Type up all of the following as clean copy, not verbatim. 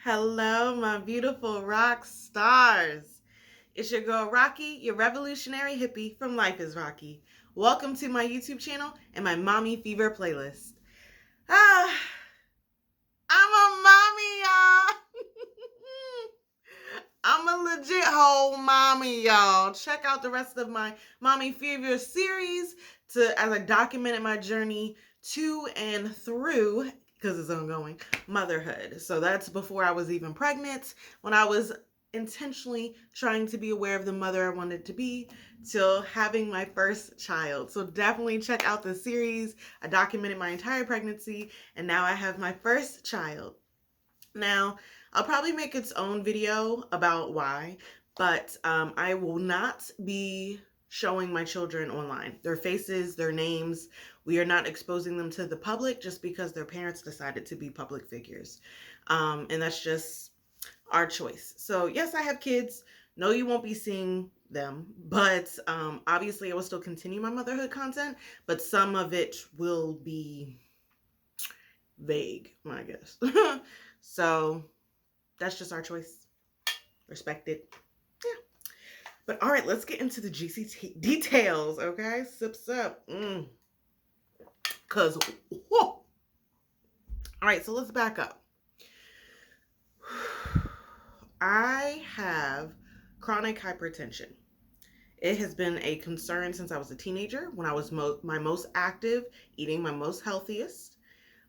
Hello, my beautiful rock stars. It's your girl Rocqi, your revolutionary hippie from LifeIsRocqi. Welcome to my YouTube channel and my Mommy Fever playlist. Ah, I'm a mommy, y'all. I'm a legit whole mommy, y'all. Check out the rest of my Mommy Fever series as I documented my journey to and through, because it's ongoing, motherhood. So that's before I was even pregnant, when I was intentionally trying to be aware of the mother I wanted to be, till having my first child. So definitely check out the series. I documented my entire pregnancy, and now I have my first child. Now, I'll probably make its own video about why, but I will not be showing my children online. Their faces, their names. We are not exposing them to the public just because their parents decided to be public figures. And that's just our choice. So yes, I have kids. No, you won't be seeing them, but obviously I will still continue my motherhood content, but some of it will be vague, I guess. So that's just our choice. Respect it. Yeah. But all right, let's get into the juicy details, okay? Sips up. Because, whoa. All right, so let's back up. I have chronic hypertension. It has been a concern since I was a teenager, when I was my most active, eating my most healthiest.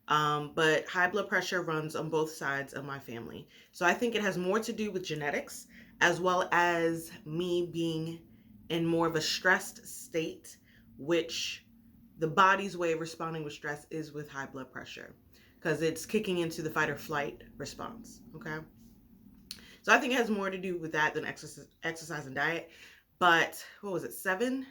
But high blood pressure runs on both sides of my family. So I think it has more to do with genetics, as well as me being in more of a stressed state, which the body's way of responding with stress is with high blood pressure, because it's kicking into the fight or flight response, okay? So I think it has more to do with that than exercise and diet. But what was it, 7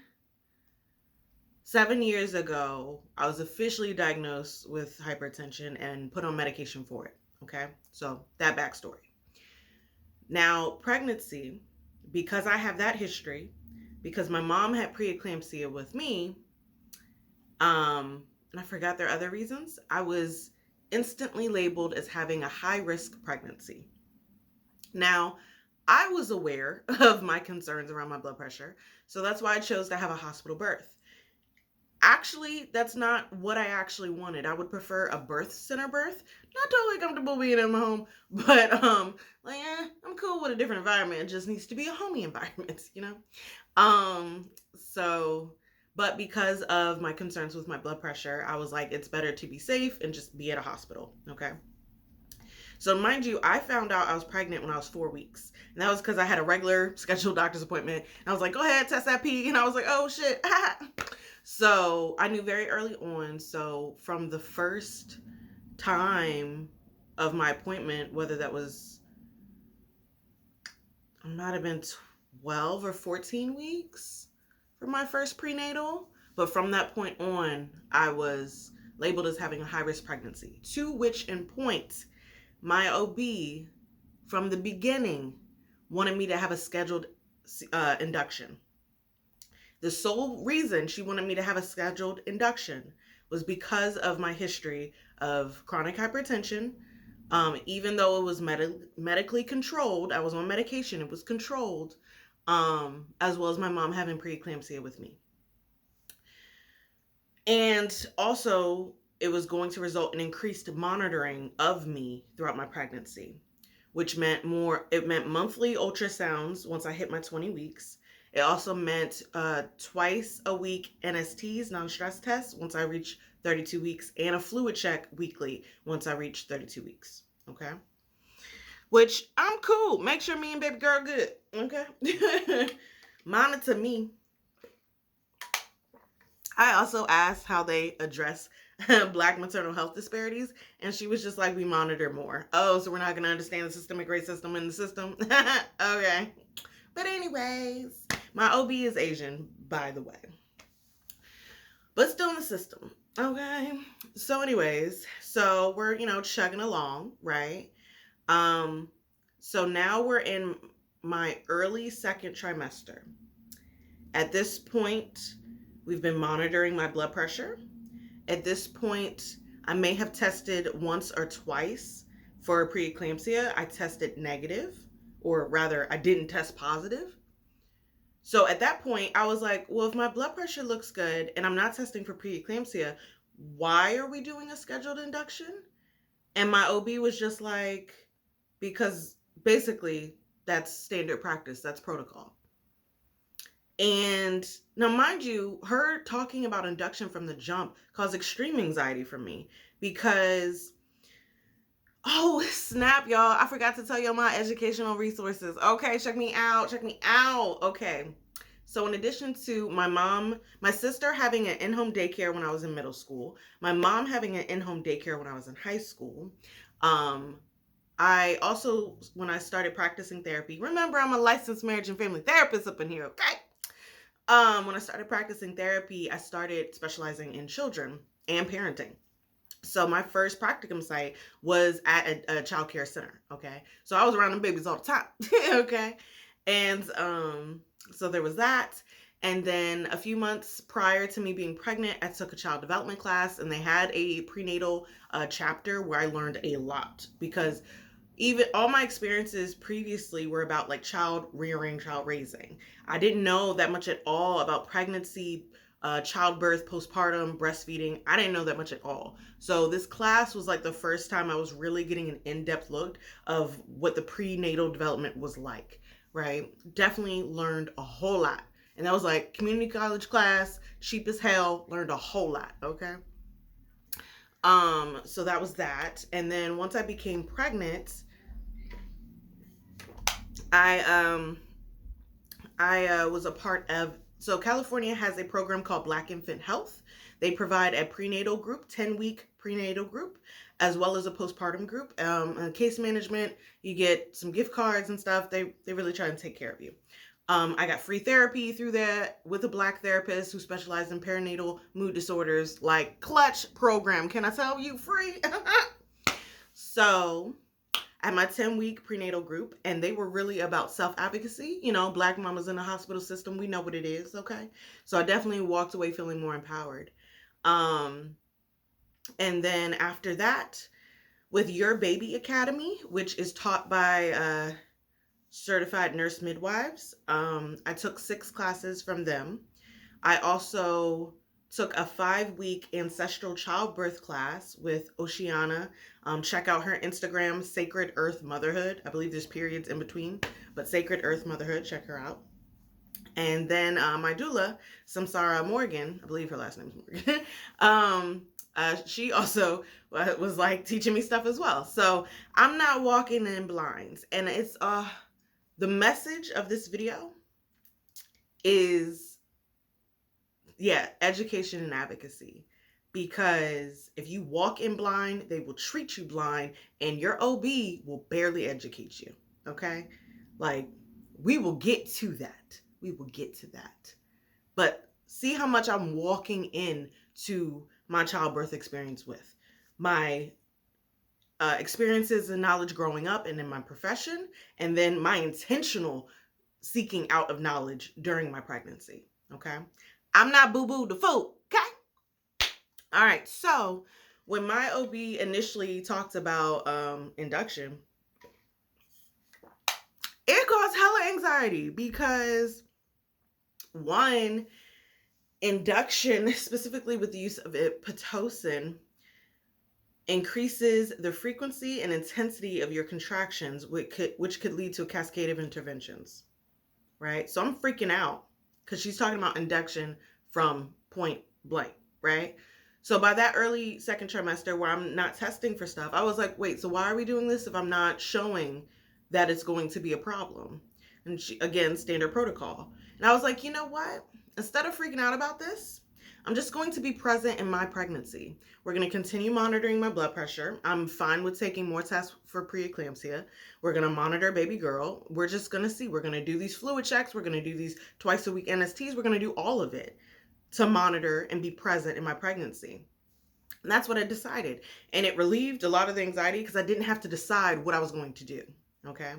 years ago, I was officially diagnosed with hypertension and put on medication for it, okay? So that backstory. Now, pregnancy, because I have that history, because my mom had preeclampsia with me, and I forgot their other reasons, I was instantly labeled as having a high-risk pregnancy. Now, I was aware of my concerns around my blood pressure, so that's why I chose to have a hospital birth. Actually, that's not what I actually wanted. I would prefer a birth center birth. Not totally comfortable being in my home, but I'm cool with a different environment. It just needs to be a homey environment, you know? But because of my concerns with my blood pressure, I was like, it's better to be safe and just be at a hospital, okay? So mind you, I found out I was pregnant when I was 4 weeks. And that was because I had a regular scheduled doctor's appointment. And I was like, go ahead, test that pee. And I was like, oh shit. So I knew very early on. So from the first time of my appointment, whether that was, it might have been 12 or 14 weeks for my first prenatal. But from that point on, I was labeled as having a high-risk pregnancy, to which in point, my OB from the beginning wanted me to have a scheduled induction. The sole reason she wanted me to have a scheduled induction was because of my history of chronic hypertension. Even though it was medically controlled, I was on medication, it was controlled, as well as my mom having preeclampsia with me. And also, it was going to result in increased monitoring of me throughout my pregnancy, which meant monthly ultrasounds once I hit my 20 weeks. It also meant twice a week NSTs, non-stress tests, once I reached 32 weeks, and a fluid check weekly once I reached 32 weeks, okay? Which, I'm cool. Make sure me and baby girl good, okay? Monitor me. I also asked how they address Black maternal health disparities, and she was just like, we monitor more. Oh, so we're not going to understand the systemic racism in the system? Okay. But anyways, my OB is Asian, by the way. But still in the system, okay? So anyways, so we're, chugging along, right? So now we're in my early second trimester. At this point, we've been monitoring my blood pressure. At this point, I may have tested once or twice for preeclampsia, I tested negative, or rather, I didn't test positive. So at that point, I was like, well, if my blood pressure looks good and I'm not testing for preeclampsia, why are we doing a scheduled induction? And my OB was just like, because basically that's standard practice, that's protocol. And now, mind you, her talking about induction from the jump caused extreme anxiety for me because, oh, snap, y'all. I forgot to tell y'all my educational resources. Okay, check me out. Check me out. Okay. So in addition to my sister having an in-home daycare when I was in middle school, my mom having an in-home daycare when I was in high school, I also, when I started practicing therapy, remember I'm a licensed marriage and family therapist up in here, okay? When I started practicing therapy, I started specializing in children and parenting. So my first practicum site was at a child care center, okay? So I was around them babies all the time, okay? And so there was that. And then a few months prior to me being pregnant, I took a child development class, and they had a prenatal chapter where I learned a lot, because even all my experiences previously were about like child rearing, child raising. I didn't know that much at all about pregnancy, childbirth, postpartum, breastfeeding. I didn't know that much at all. So this class was like the first time I was really getting an in-depth look of what the prenatal development was like, right? Definitely learned a whole lot. And that was like community college class, cheap as hell, learned a whole lot, okay? So that was that. And then once I became pregnant, I was a part of, so California has a program called Black Infant Health. They provide a prenatal group, 10-week prenatal group, as well as a postpartum group. Case management, you get some gift cards and stuff. They really try to take care of you. I got free therapy through that with a Black therapist who specialized in perinatal mood disorders, like clutch program. Can I tell you, free? So I had my 10-week prenatal group, and they were really about self-advocacy. You know, Black mamas in the hospital system, we know what it is, okay? So I definitely walked away feeling more empowered. And then after that, with Your Baby Academy, which is taught by certified nurse midwives, I took 6 classes from them. I also took a 5-week ancestral childbirth class with Oceana. Check out her Instagram, Sacred Earth Motherhood. I believe there's periods in between, but Sacred Earth Motherhood, check her out. And then my doula, Samsara Morgan, I believe her last name is Morgan, she also was like teaching me stuff as well. So I'm not walking in blinds. And it's the message of this video is, yeah, education and advocacy. Because if you walk in blind, they will treat you blind, and your OB will barely educate you, okay? Like, we will get to that. We will get to that. But see how much I'm walking in to my childbirth experience with. My experiences and knowledge growing up and in my profession, and then my intentional seeking out of knowledge during my pregnancy, okay? I'm not boo-boo the fool, okay? All right, so when my OB initially talked about induction, it caused hella anxiety because, one, induction, specifically with the use of Pitocin, increases the frequency and intensity of your contractions, which could lead to a cascade of interventions, right? So I'm freaking out because she's talking about induction from point blank, right? So by that early second trimester where I'm not testing for stuff, I was like, wait, so why are we doing this if I'm not showing that it's going to be a problem? And she, again, standard protocol. And I was like, you know what? Instead of freaking out about this, I'm just going to be present in my pregnancy. We're going to continue monitoring my blood pressure. I'm fine with taking more tests for preeclampsia. We're going to monitor baby girl. We're just going to see. We're going to do these fluid checks. We're going to do these twice a week NSTs. We're going to do all of it to monitor and be present in my pregnancy. And that's what I decided. And it relieved a lot of the anxiety because I didn't have to decide what I was going to do. Okay.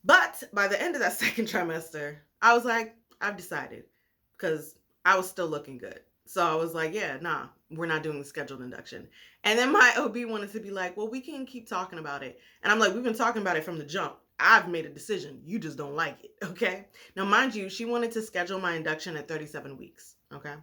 But by the end of that second trimester, I was like, I've decided, because I was still looking good. So I was like, yeah, nah, we're not doing the scheduled induction. And then my OB wanted to be like, well, we can keep talking about it. And I'm like, we've been talking about it from the jump. I've made a decision. You just don't like it. Okay. Now, mind you, she wanted to schedule my induction at 37 weeks. Okay.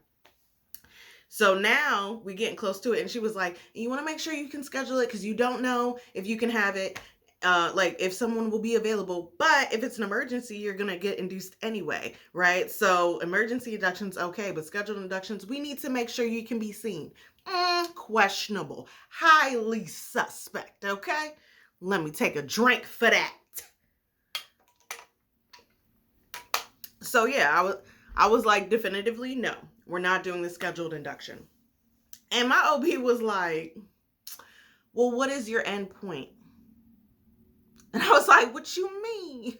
So now we're getting close to it. And she was like, you want to make sure you can schedule it because you don't know if you can have it. Like if someone will be available, but if it's an emergency, you're going to get induced anyway, right? So emergency inductions, okay, but scheduled inductions, we need to make sure you can be seen. Questionable, highly suspect, okay? Let me take a drink for that. So yeah, I was like, definitively, no, we're not doing the scheduled induction. And my OB was like, well, what is your end point? And I was like, what you mean?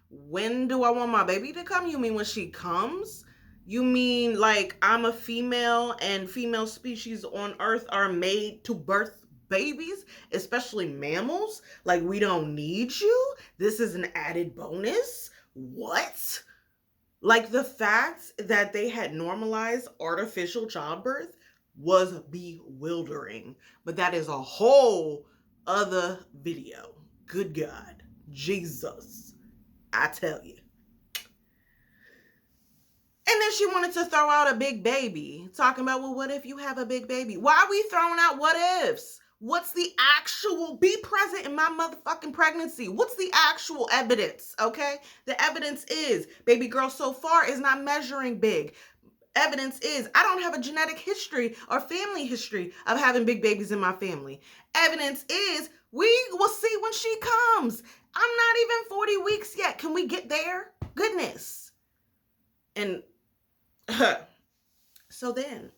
When do I want my baby to come? You mean when she comes? You mean like I'm a female and female species on earth are made to birth babies, especially mammals? Like we don't need you? This is an added bonus? What? Like the fact that they had normalized artificial childbirth was bewildering. But that is a whole other video. Good God, Jesus, I tell you. And then she wanted to throw out a big baby, talking about, well, what if you have a big baby? Why are we throwing out what ifs? What's the actual, be present in my motherfucking pregnancy? What's the actual evidence, okay? The evidence is, baby girl so far is not measuring big. Evidence is, I don't have a genetic history or family history of having big babies in my family. Evidence is, we will see when she comes. I'm not even 40 weeks yet. Can we get there? Goodness. And so then,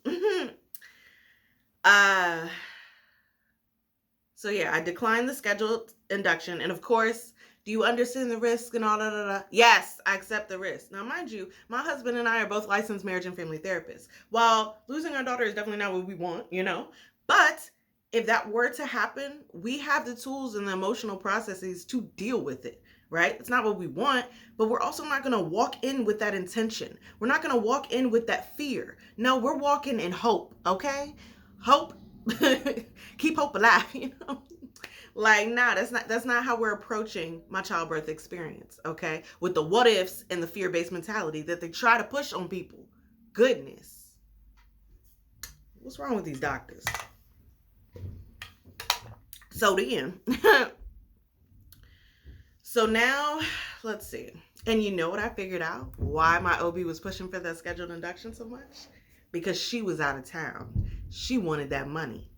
so yeah, I declined the scheduled induction. And of course, do you understand the risk and all that? Yes, I accept the risk. Now, mind you, my husband and I are both licensed marriage and family therapists. While losing our daughter is definitely not what we want, you know, but if that were to happen, we have the tools and the emotional processes to deal with it, right? It's not what we want, but we're also not going to walk in with that intention. We're not going to walk in with that fear. No, we're walking in hope, okay? Hope, keep hope alive, you know? Like, nah, that's not how we're approaching my childbirth experience, okay? With the what ifs and the fear-based mentality that they try to push on people. Goodness. What's wrong with these doctors? So then, so now, let's see. And you know what I figured out? Why my OB was pushing for that scheduled induction so much? Because she was out of town. She wanted that money.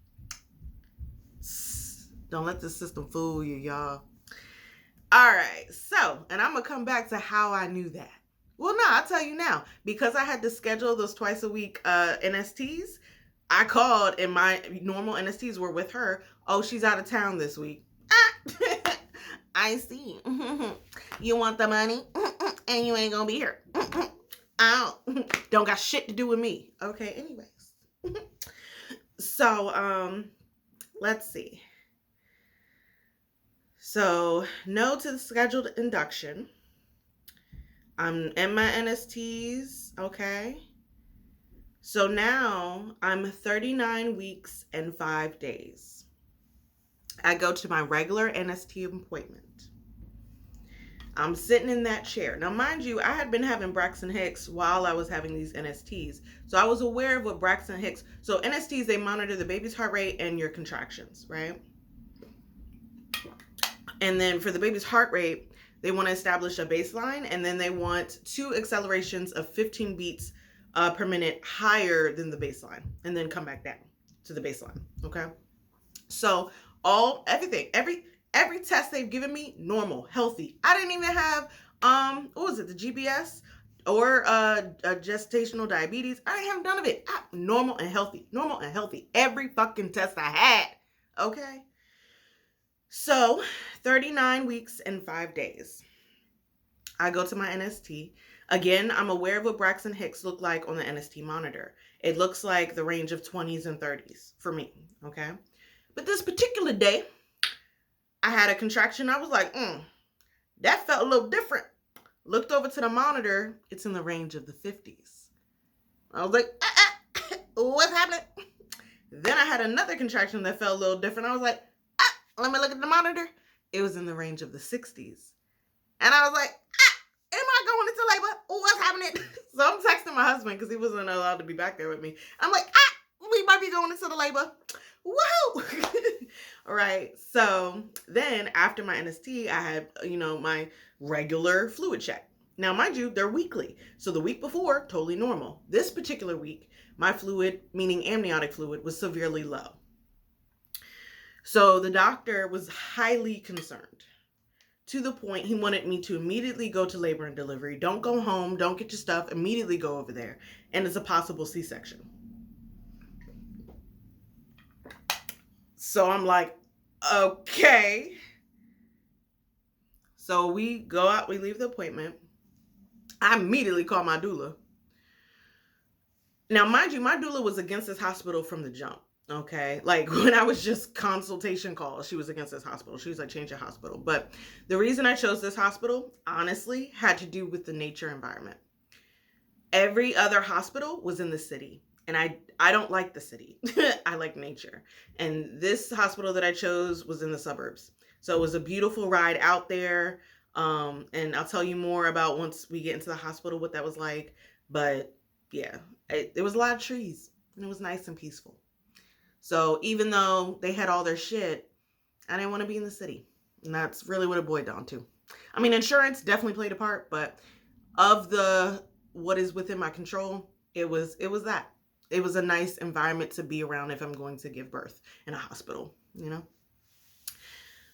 Don't let the system fool you, y'all. All right, so, and I'm going to come back to how I knew that. Well, no, I'll tell you now. Because I had to schedule those twice a week NSTs, I called and my normal NSTs were with her. Oh, she's out of town this week. I see. You want the money? And you ain't gonna be here. Oh, don't got shit to do with me. Okay, anyways. So, let's see. So, no to the scheduled induction. I'm in my NSTs, okay? So now I'm 39 weeks and 5 days. I go to my regular NST appointment. I'm sitting in that chair. Now, mind you, I had been having Braxton Hicks while I was having these NSTs. So I was aware of what Braxton Hicks, so NSTs, they monitor the baby's heart rate and your contractions, right? And then for the baby's heart rate, they want to establish a baseline, and then they want 2 accelerations of 15 beats per minute higher than the baseline, and then come back down to the baseline. Okay. So every test they've given me, normal, healthy. I didn't even have, what was it? The GBS or gestational diabetes. I didn't have none of it. Normal and healthy. Every fucking test I had. Okay. So 39 weeks and 5 days. I go to my NST. Again, I'm aware of what Braxton Hicks looked like on the NST monitor. It looks like the range of 20s and 30s for me, okay? But this particular day, I had a contraction. I was like, that felt a little different. Looked over to the monitor. It's in the range of the 50s. I was like, what's happening? Then I had another contraction that felt a little different. I was like, let me look at the monitor. It was in the range of the 60s. And I was like, am I going into labor? What's happening? So I'm texting my husband because he wasn't allowed to be back there with me. I'm like, we might be going into the labor. Woohoo! All right. So then after my NST, I had, my regular fluid check. Now, mind you, they're weekly. So the week before, totally normal. This particular week, my fluid, meaning amniotic fluid, was severely low. So the doctor was highly concerned, to the point he wanted me to immediately go to labor and delivery. Don't go home. Don't get your stuff. Immediately go over there. And it's a possible C-section. So I'm like, okay. So we go out. We leave the appointment. I immediately call my doula. Now, mind you, my doula was against this hospital from the jump. Okay. Like when I was just consultation calls, she was against this hospital. She was like, change your hospital. But the reason I chose this hospital, honestly, had to do with the nature environment. Every other hospital was in the city. And I don't like the city. I like nature. And this hospital that I chose was in the suburbs. So it was a beautiful ride out there. And I'll tell you more about once we get into the hospital, what that was like. But yeah, there was a lot of trees and it was nice and peaceful. So even though they had all their shit, I didn't want to be in the city. And that's really what it boiled down to. I mean, insurance definitely played a part, but of what is within my control, it was that. It was a nice environment to be around if I'm going to give birth in a hospital,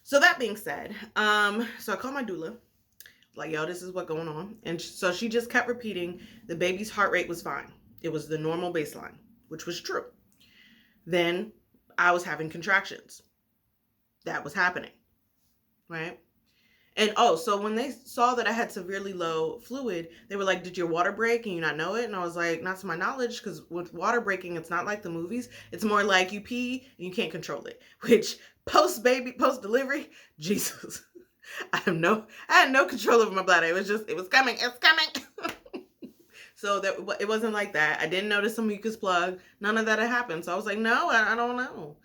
So that being said, so I called my doula, like, yo, this is what's going on. And so she just kept repeating the baby's heart rate was fine. It was the normal baseline, which was true. Then I was having contractions. That was happening, right? And so when they saw that I had severely low fluid, they were like, did your water break and you not know it? And I was like, not to my knowledge, because with water breaking, it's not like the movies. It's more like you pee and you can't control it, which post-delivery, Jesus, I had no control over my bladder. It was coming. It's coming. So that it wasn't like that. I didn't notice a mucus plug. None of that had happened. So I was like, no, I don't know.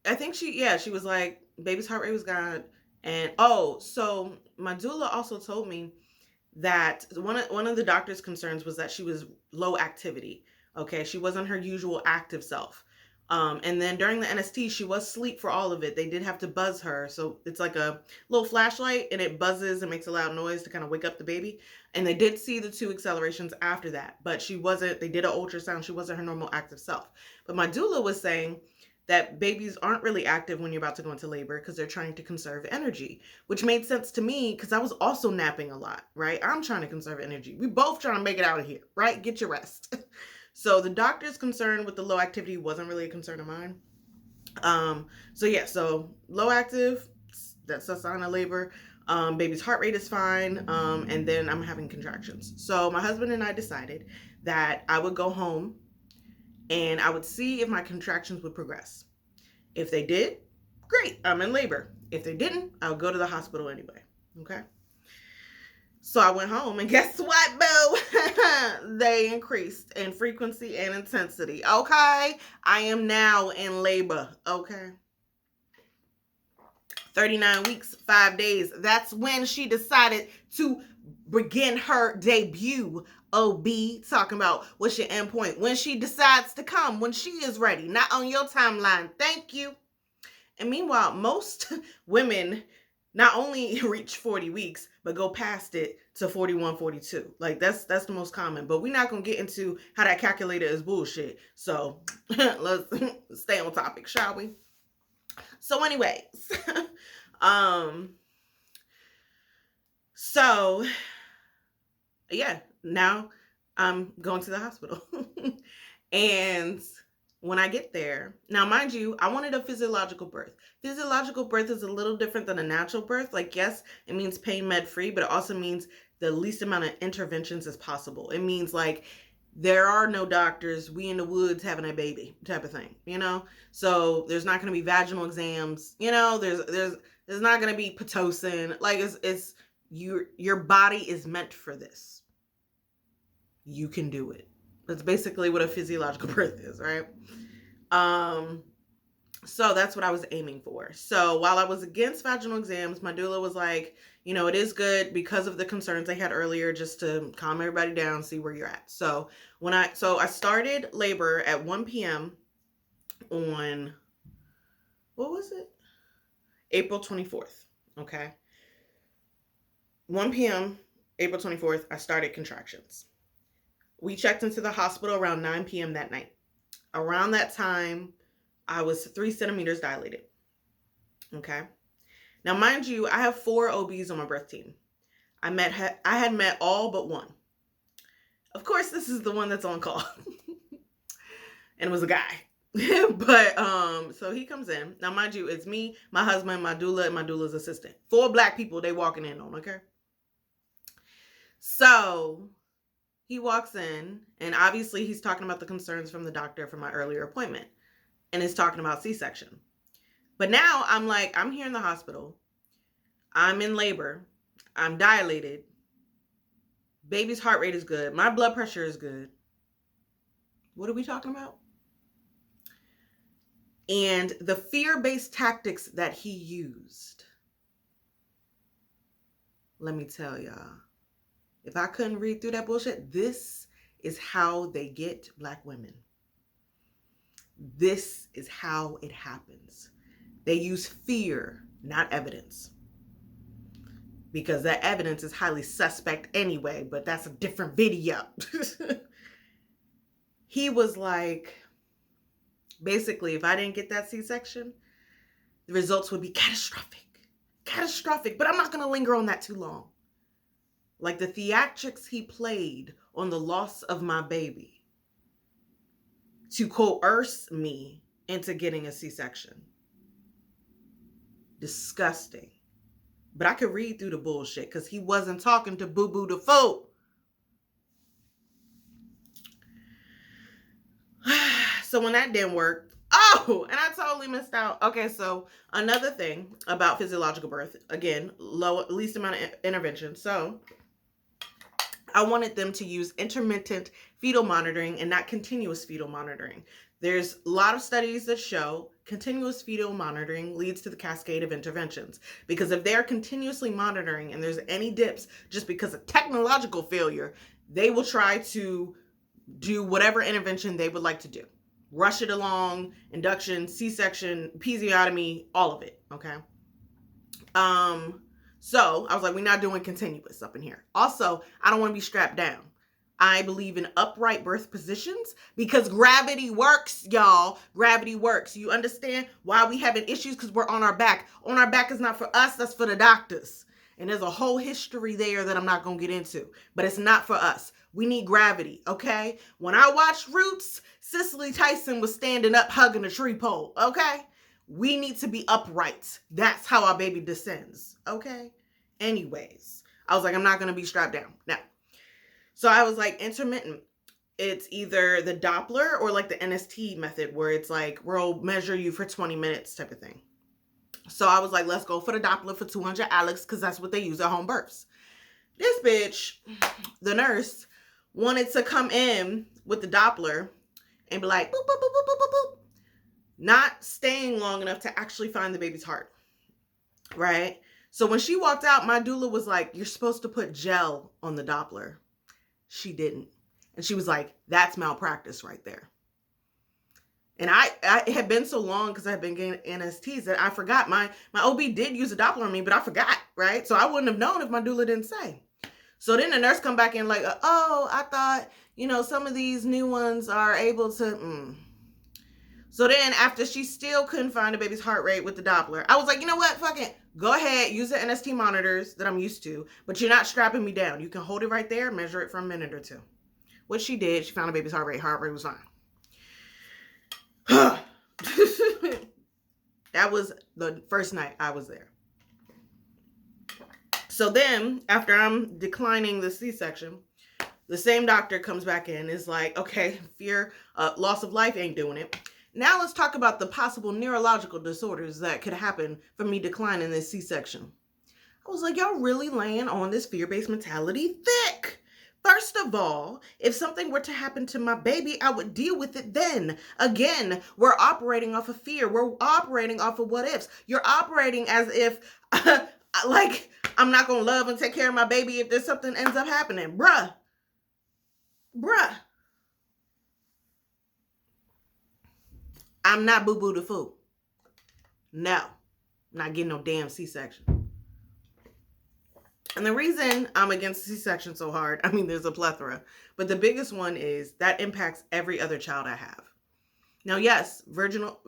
I think she was like, baby's heart rate was gone. And so my doula also told me that one of the doctor's concerns was that she was low activity. Okay. She wasn't her usual active self. And then during the NST, she was asleep for all of it. They did have to buzz her. So it's like a little flashlight and it buzzes and makes a loud noise to kind of wake up the baby. And they did see the 2 accelerations after that, but they did an ultrasound. She wasn't her normal active self. But my doula was saying that babies aren't really active when you're about to go into labor because they're trying to conserve energy, which made sense to me because I was also napping a lot, right? I'm trying to conserve energy. We both trying to make it out of here, right? Get your rest. So the doctor's concern with the low activity wasn't really a concern of mine. So low active, that's a sign of labor. Baby's heart rate is fine. And then I'm having contractions. So my husband and I decided that I would go home and I would see if my contractions would progress. If they did, great, I'm in labor. If they didn't, I would go to the hospital anyway. Okay. So I went home and guess what, boo? They increased in frequency and intensity. Okay. I am now in labor. Okay. 39 weeks, 5 days. That's when she decided to begin her debut. OB, talking about what's your endpoint. When she decides to come, when she is ready, not on your timeline. Thank you. And meanwhile, most women not only reach 40 weeks, but go past it to 41, 42. Like that's the most common, but we're not going to get into how that calculator is bullshit. So let's stay on topic, shall we? So anyways, now I'm going to the hospital. And when I get there, now mind you, I wanted a physiological birth. Physiological birth is a little different than a natural birth. Like, yes, it means pain med free, but it also means the least amount of interventions as possible. It means like there are no doctors, we in the woods having a baby type of thing, So there's not going to be vaginal exams, there's not going to be Pitocin. Like it's your body is meant for this. You can do it. That's basically what a physiological birth is, right? So that's what I was aiming for. So while I was against vaginal exams, my doula was like, it is good because of the concerns I had earlier, just to calm everybody down, see where you're at. So I started labor at 1 p.m. on, what was it? April 24th. Okay. 1 p.m., April 24th, I started contractions. We checked into the hospital around 9 p.m. that night. Around that time, I was 3 centimeters dilated. Okay. Now, mind you, I have 4 OBs on my birth team. I had met all but one. Of course, this is the one that's on call. And it was a guy. But so he comes in. Now, mind you, it's me, my husband, my doula, and my doula's assistant. 4 black people they walking in on, okay? So he walks in, and obviously he's talking about the concerns from the doctor from my earlier appointment, and is talking about C-section. But now I'm like, I'm here in the hospital. I'm in labor. I'm dilated. Baby's heart rate is good. My blood pressure is good. What are we talking about? And the fear-based tactics that he used, let me tell y'all, if I couldn't read through that bullshit, this is how they get black women. This is how it happens. They use fear, not evidence. Because that evidence is highly suspect anyway, but that's a different video. He was like, basically, if I didn't get that C-section, the results would be catastrophic. Catastrophic. But I'm not going to linger on that too long. Like the theatrics he played on the loss of my baby to coerce me into getting a C-section. Disgusting. But I could read through the bullshit because he wasn't talking to Boo Boo the Fool. So when that didn't work, and I totally missed out. Okay, so another thing about physiological birth, again, least amount of intervention. So I wanted them to use intermittent fetal monitoring and not continuous fetal monitoring. There's a lot of studies that show continuous fetal monitoring leads to the cascade of interventions. Because if they're continuously monitoring and there's any dips just because of technological failure, they will try to do whatever intervention they would like to do. Rush it along, induction, C-section, episiotomy, all of it, okay? So I was like, we're not doing continuous up in here. Also, I don't want to be strapped down. I believe in upright birth positions because gravity works, y'all. Gravity works. You understand why we having issues? Because we're on our back. On our back is not for us. That's for the doctors. And there's a whole history there that I'm not going to get into. But it's not for us. We need gravity, okay? When I watched Roots, Cicely Tyson was standing up hugging a tree pole, okay? We need to be upright. That's how our baby descends, okay? Anyways, I was like, I'm not going to be strapped down. Now, so I was like, intermittent. It's either the Doppler or like the NST method where it's like, we'll measure you for 20 minutes type of thing. So I was like, let's go for the Doppler for 200 Alex because that's what they use at home births. This bitch, the nurse, wanted to come in with the Doppler and be like, boop, boop, boop, boop, boop, boop, boop. Not staying long enough to actually find the baby's heart, right? So when she walked out, my doula was like, you're supposed to put gel on the Doppler. She didn't. And she was like, that's malpractice right there. And it had been so long because I had been getting NSTs that I forgot. My OB did use a Doppler on me, but I forgot, right? So I wouldn't have known if my doula didn't say. So then the nurse come back in like, oh, I thought, some of these new ones are able to. So then after she still couldn't find the baby's heart rate with the Doppler, I was like, you know what? Fuck it. Go ahead. Use the NST monitors that I'm used to, but you're not strapping me down. You can hold it right there, measure it for a minute or two. What she did, she found the baby's heart rate. Heart rate was fine. That was the first night I was there. So then after I'm declining the C-section, the same doctor comes back in, is like, okay, fear, loss of life ain't doing it. Now let's talk about the possible neurological disorders that could happen from me declining this C-section. I was like, y'all really laying on this fear-based mentality thick. First of all, if something were to happen to my baby, I would deal with it then. Again, we're operating off of fear. We're operating off of what ifs. You're operating as if, like, I'm not going to love and take care of my baby if there's something ends up happening. Bruh. I'm not boo-boo the fool. No. I'm not getting no damn C-section. And the reason I'm against C-section so hard, I mean, there's a plethora, but the biggest one is that impacts every other child I have. Now, yes, vaginal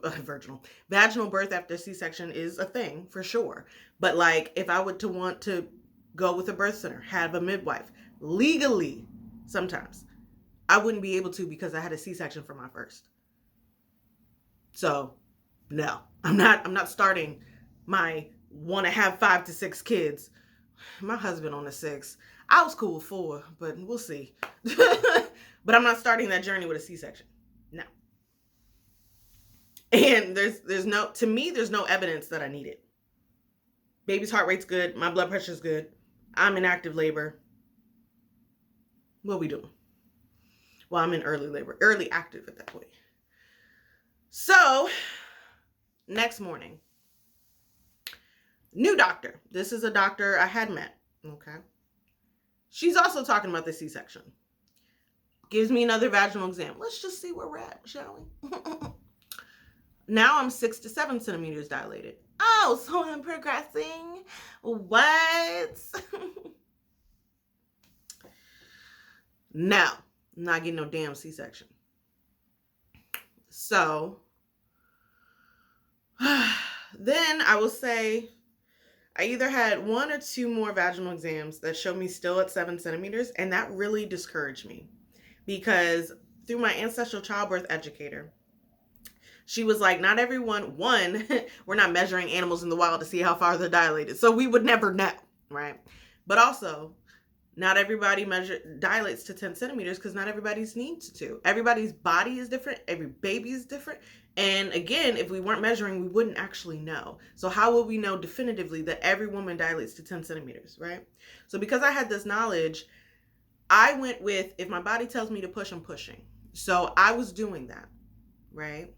birth after C-section is a thing for sure. But like, if I would to want to go with a birth center, have a midwife, legally, sometimes, I wouldn't be able to because I had a C-section for my first. So, no, I'm not starting my want to have 5 to 6 kids. My husband on the 6. I was cool with 4, but we'll see. But I'm not starting that journey with a C-section. No. And there's no evidence that I need it. Baby's heart rate's good. My blood pressure's good. I'm in active labor. What are we doing? Well, I'm in early labor, early active at that point. So, next morning, new doctor. This is a doctor I had met. Okay. She's also talking about the C-section. Gives me another vaginal exam. Let's just see where we're at, shall we? Now I'm 6 to 7 centimeters dilated. Oh, so I'm progressing? What? No, I'm not getting no damn C-section. So, then I will say I either had 1 or 2 more vaginal exams that showed me still at 7 centimeters, and that really discouraged me because through my ancestral childbirth educator, she was like, not everyone, we're not measuring animals in the wild to see how far they're dilated, so we would never know, right? But also, not everybody dilates to 10 centimeters because not everybody's needs to. Everybody's body is different. Every baby is different. And again, if we weren't measuring, we wouldn't actually know. So how would we know definitively that every woman dilates to 10 centimeters, right? So because I had this knowledge, I went with, if my body tells me to push, I'm pushing. So I was doing that, right?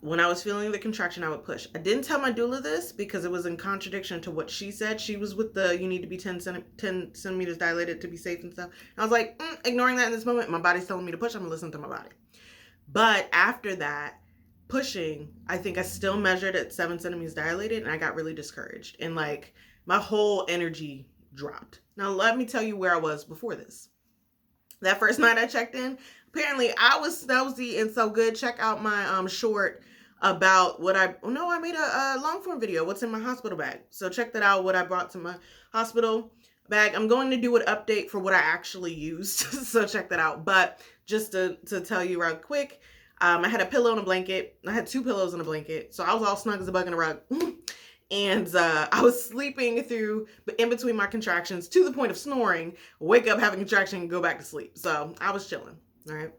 When I was feeling the contraction, I would push. I didn't tell my doula this because it was in contradiction to what she said. She was with you need to be 10 centimeters dilated to be safe and stuff. And I was like, ignoring that in this moment. My body's telling me to push. I'm going to listen to my body. But after that, pushing, I think I still measured at 7 centimeters dilated, and I got really discouraged. And like, my whole energy dropped. Now, let me tell you where I was before this. That first night I checked in, apparently I was nosy and so good. Check out my short about what I made a long form video, what's in my hospital bag. So check that out, what I brought to my hospital bag. I'm going to do an update for what I actually used. So check that out. But just to tell you real quick, I had a pillow and a blanket. I had 2 pillows and a blanket. So I was all snug as a bug in a rug. And I was sleeping in between my contractions to the point of snoring, wake up, having a contraction, and go back to sleep. So I was chilling, all right?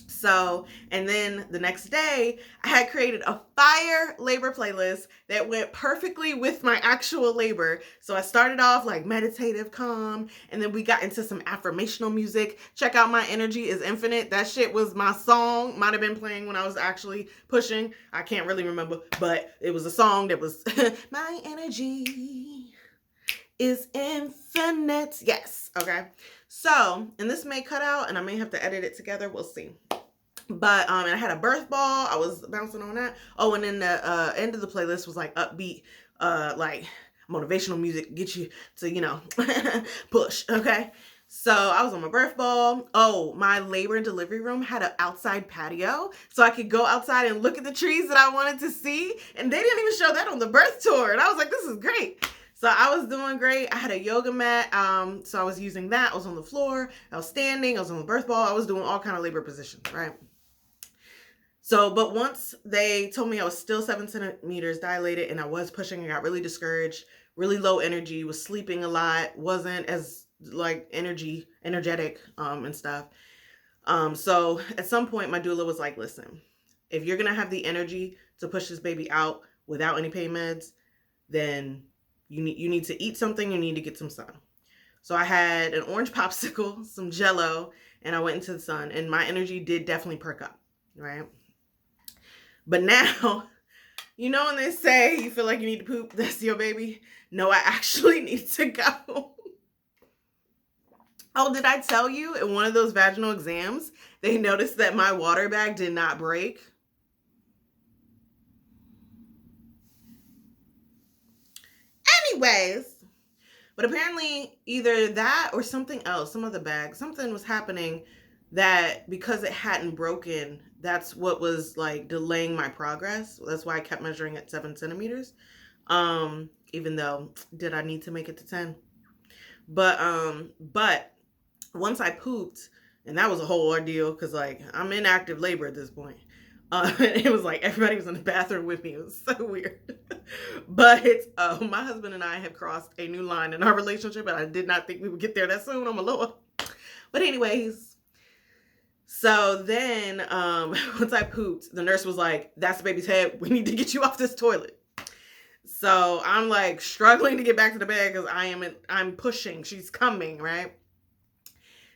So, and then the next day, I had created a fire labor playlist that went perfectly with my actual labor. So I started off like meditative, calm, and then we got into some affirmational music. Check out My Energy is Infinite. That shit was my song. Might have been playing when I was actually pushing. I can't really remember, but it was a song that was My energy is infinite. Yes. Okay. So, and this may cut out and I may have to edit it together. We'll see. But, and I had a birth ball. I was bouncing on that. Oh, and then the end of the playlist was like upbeat, like motivational music, get you to, push. Okay. So I was on my birth ball. Oh, my labor and delivery room had an outside patio. So I could go outside and look at the trees that I wanted to see. And they didn't even show that on the birth tour. And I was like, this is great. So I was doing great. I had a yoga mat. So I was using that. I was on the floor. I was standing. I was on the birth ball. I was doing all kind of labor positions, right? So, but once they told me I was still 7 centimeters dilated and I was pushing, I got really discouraged, really low energy, was sleeping a lot, wasn't as like energetic, and stuff. So at some point my doula was like, listen, if you're going to have the energy to push this baby out without any pain meds, then You need to eat something, you need to get some sun. So I had an orange popsicle, some Jello, and I went into the sun, and my energy did definitely perk up, right? But now, you know when they say you feel like you need to poop, that's your baby? No, I actually need to go. Oh, did I tell you in one of those vaginal exams, they noticed that my water bag did not break? Anyways, but apparently either that or something else, some other bag, something was happening that because it hadn't broken, that's what was like delaying my progress. That's why I kept measuring at 7 centimeters. Even though, did I need to make it to 10? But once I pooped, and that was a whole ordeal because like I'm in active labor at this point. It was like everybody was in the bathroom with me. It was so weird. But my husband and I have crossed a new line in our relationship, and I did not think we would get there that soon. Oh my Lord. But anyways, so then once I pooped, the nurse was like, "That's the baby's head. We need to get you off this toilet." So I'm like struggling to get back to the bed because I'm pushing. She's coming, right?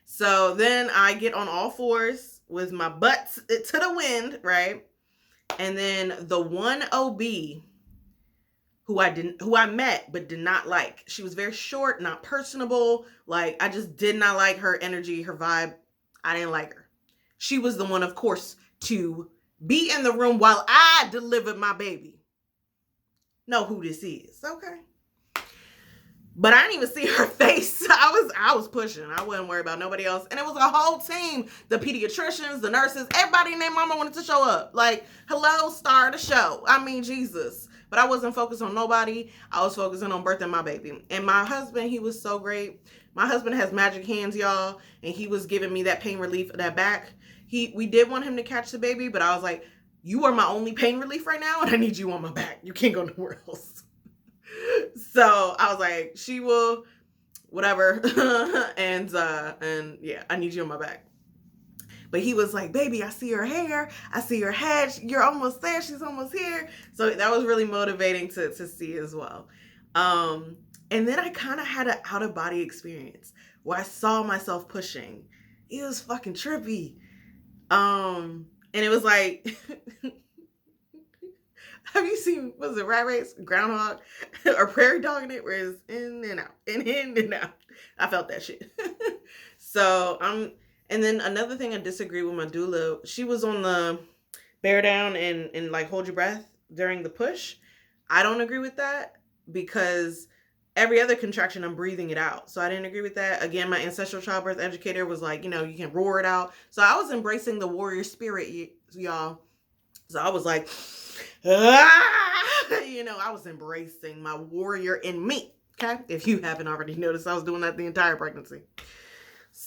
So then I get on all fours with my butt to the wind, right? And then the one OB who I met but did not like. She was very short, not personable. Like I just did not like her energy, her vibe. I didn't like her. She was the one, of course, to be in the room while I delivered my baby. Know who this is, okay? But I didn't even see her face. I was pushing. I wasn't worried about nobody else. And it was a whole team. The pediatricians, the nurses, everybody and their mama wanted to show up. Like, hello, star of the show. I mean, Jesus. But I wasn't focused on nobody. I was focusing on birthing my baby. And my husband, he was so great. My husband has magic hands, y'all. And he was giving me that pain relief of that back. We did want him to catch the baby, but I was like, you are my only pain relief right now, and I need you on my back. You can't go nowhere else. So I was like, she will, whatever. and yeah, I need you on my back. But he was like, baby, I see her hair. I see her head. You're almost there. She's almost here. So that was really motivating to see as well. And then I kind of had an out-of-body experience where I saw myself pushing. It was fucking trippy. And it was like, have you seen, was it Rat Race, Groundhog, or Prairie Dog in it, where it's in and out, in and out? I felt that shit. So, and then another thing I disagree with my doula, she was on the bear down and like hold your breath during the push. I don't agree with that because every other contraction, I'm breathing it out. So I didn't agree with that. Again, my ancestral childbirth educator was like, you know, you can roar it out. So I was embracing the warrior spirit, y'all. So I was like, you know, I was embracing my warrior in me. Okay. If you haven't already noticed, I was doing that the entire pregnancy.